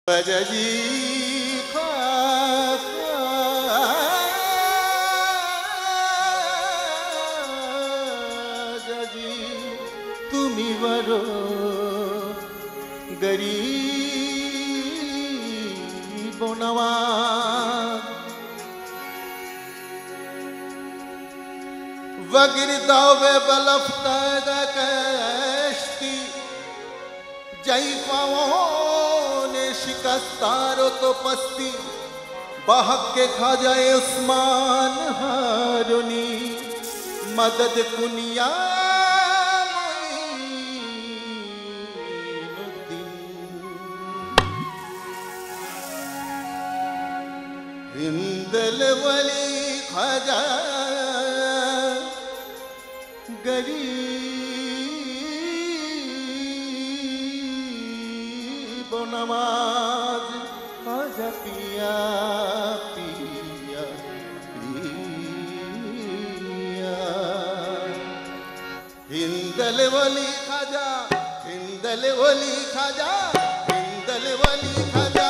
बजजी खाजी तुमी बरो गरीब नवाज वगिर दावे बलफ्ता कश्ती जई पाओ शिकस्तारो तो पस्ती बहक के खा जाए उस्मान हारुनी मदद कुनिया हिंदल वली खाजा गरीब नवाज खाजा पिया पिया पिया हिंदल वली खाजा हिंदल वली खाजा हिंदल वली खाजा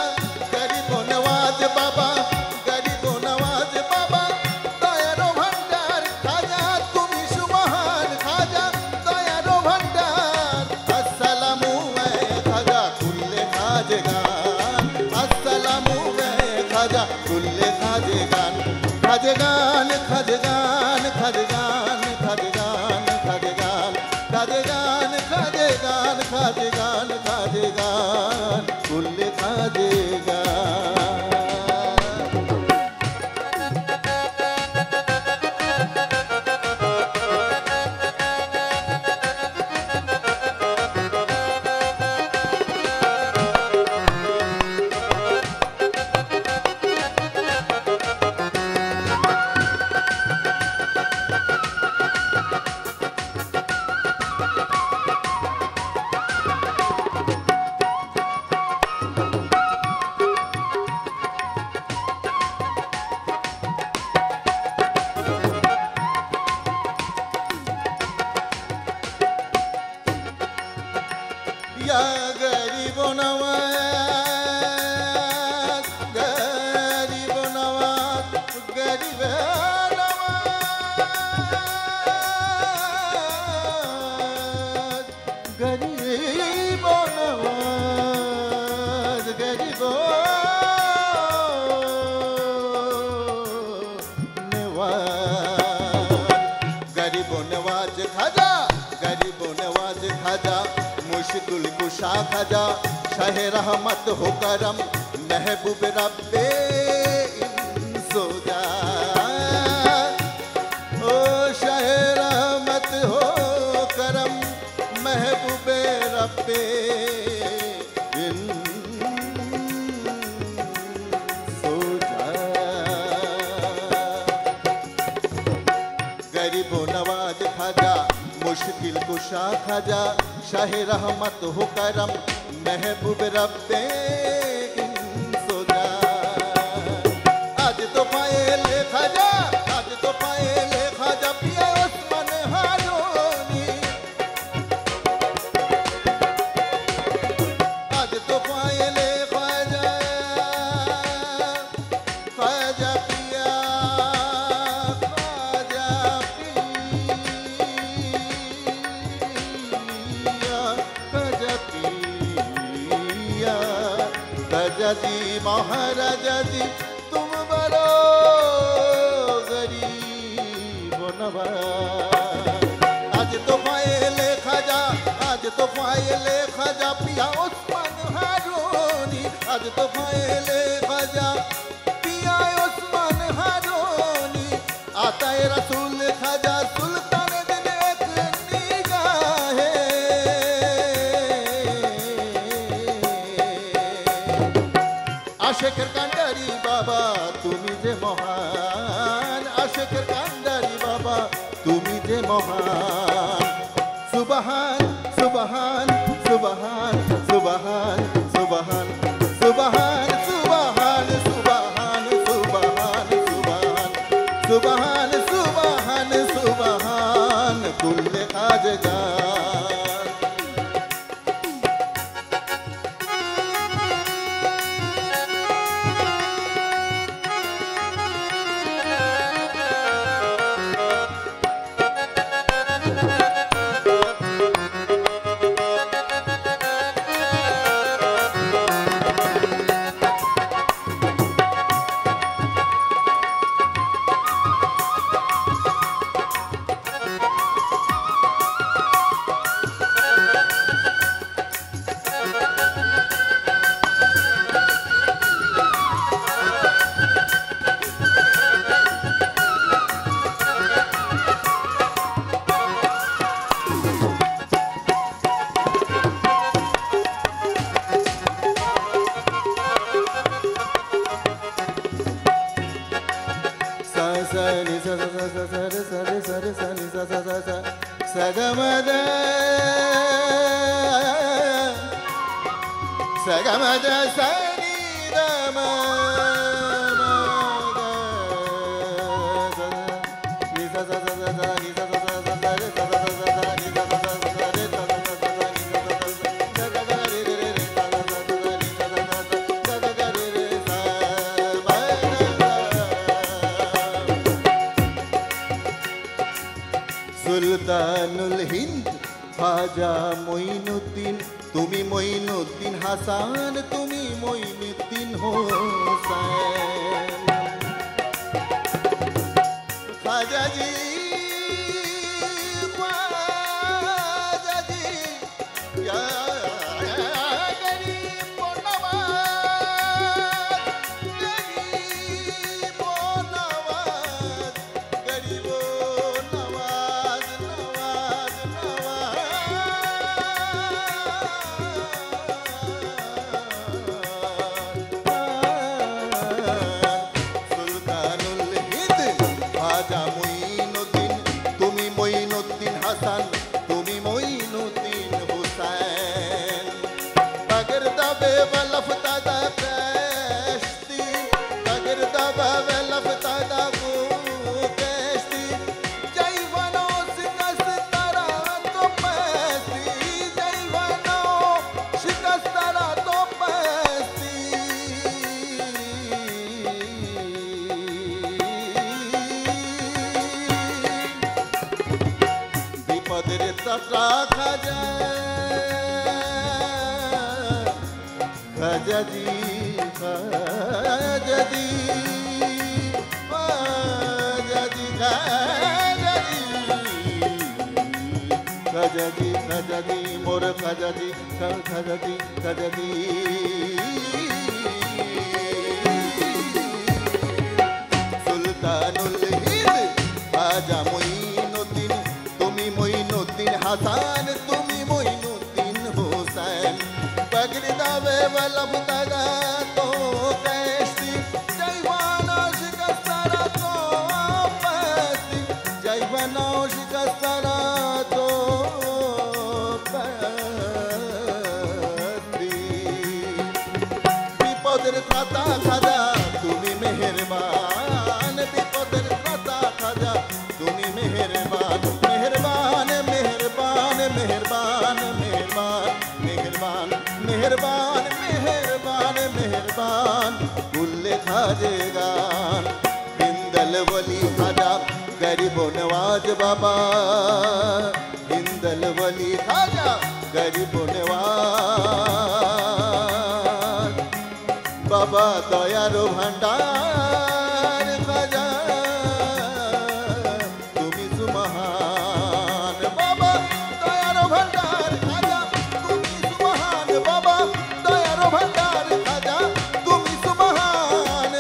गरीब नवाज बाबा गरीब नवाज बाबा दयारो भंडार खाजा तुम सुबहान खाजा दयारो भंडार अस्सलामु खाजा कुल्ले खाजगान अस्सलामु खाजा कुल्ले खाजगान खाजगान खाजगान खाजगान खाजगान खाजगान खाजगान खाजगान खाजगान खाजगान कुल्ले खाजगान या गरीब नवाज गरीब नवाज गरीब नवाज गरीब नवाज गरीब नवाज गरीब नवाज खाजा गरीब नवाज खाजा मुश्किल कुशा खाजा शाहे रहमत हो करम महबूब रब्बे इंसोजा ओ शाहे रहमत हो करम महबूब रब्बे इंसोजा गरीब नवाज खाजा मुश्किल कुशा खाजा शाहे रहमत हो करम महबूब रब्बे इंसोजा आज तो पाए ले खाजा आज तो पाए ले खाजा पिया उस्मान हारूनी आज तो पाए ले खाजा खाजा पिया खाजा जी महाराजा जी तुम बड़ो गरीब नवाज आज तो फाइले खाजा आज तो फाइले खाजा पिया उस्मान हारूनी आज तो फाइले खाजा पिया उस्मान हारूनी आता है रसूल खाजा सुल्तान दिल एक निगाहे आशिक कांडारी बाबा तुमी जे महान आशिक कांडारी बाबा तुमी जे महान सुबहान सुबहान सुबहान सुबहान सुबहान सुबहान सुबहान सुबहान सुबहान सुबहान सुबहान सुबहान सुबहान कुल्ले खाजगान Sagamada Sagamada Saridama সুলতানুল হিন্দ খাজা মঈনুদ্দিন তুমি মঈনুদ্দিন হাসান তুমি মঈনুদ্দিন হোসেন খাজাজি খাজাজি ইয়া গরিব নওয়াজ গরিব নওয়াজ গরিব নওয়াজ নওয়াজ সুলতানুল হিন্দ খাজা মঈনুদ্দিন তুমি মঈনুদ্দিন হাসান তুমি মঈনুদ্দিন হুসাইন তাগর দাবে বলফতা দা কশতি তাগর দাবে বলফতা দা কশতি জৈবনো শিকস্তরা তো পস্তি জৈবনো শিকস্তরা তো পস্তি বিপদের তটরা খাজা খাজাজি খাজাজি খাজাজি খাজাজি খাজাজি খাজাজি মোর খাজাজি খাজাজি খাজাজি সুলতানুল হিন্দ খাজা মঈনুদ্দিন তুমি মঈনুদ্দিন হাসান তুমি মঈনুদ্দিন হোসেন পগড় দাবে বলফতা দা তো কশতি জৈবানো শিকস্তরা তো পস্তি জৈবানো শিকস্তরা তো পস্তি বিপদের ত্রাতা খাজা তুমি মেহেরবান বিপদের ত্রাতা খাজা তুমি মেহেরবান মেহেরবান মেহেরবান মেহেরবান মেহেরবান মেহেরবান মেহেরবান মেহেরবান মেহেরবান কুল্লে খাজে গান হিন্দল वली खाजा गरीब नवाज बाबा हिंदल वली खाजा गरीब नवाज बाबा दयारो भंडार खाजा তুমি সুমহান বাবা দয়ারো ভন্ডার খাজা তুমি সুমহান বাবা দয়ারো ভন্ডার খাজা তুমি সুমহান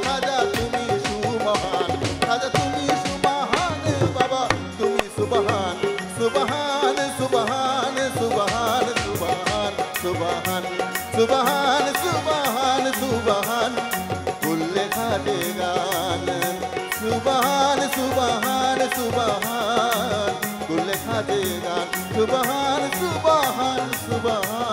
খাজা তুমি সুমহান খাজা তুমি সুমহান বাবা তুমি সুবহান সুবহান সুবহান সুবহান সুবহান সুবহান সুবহান সুবহান সুবহান কুল্লে খাজে গান সুবহান সুবহান সুবহান কুল্লে খাজে গান সুবহান সুবহান সুবহান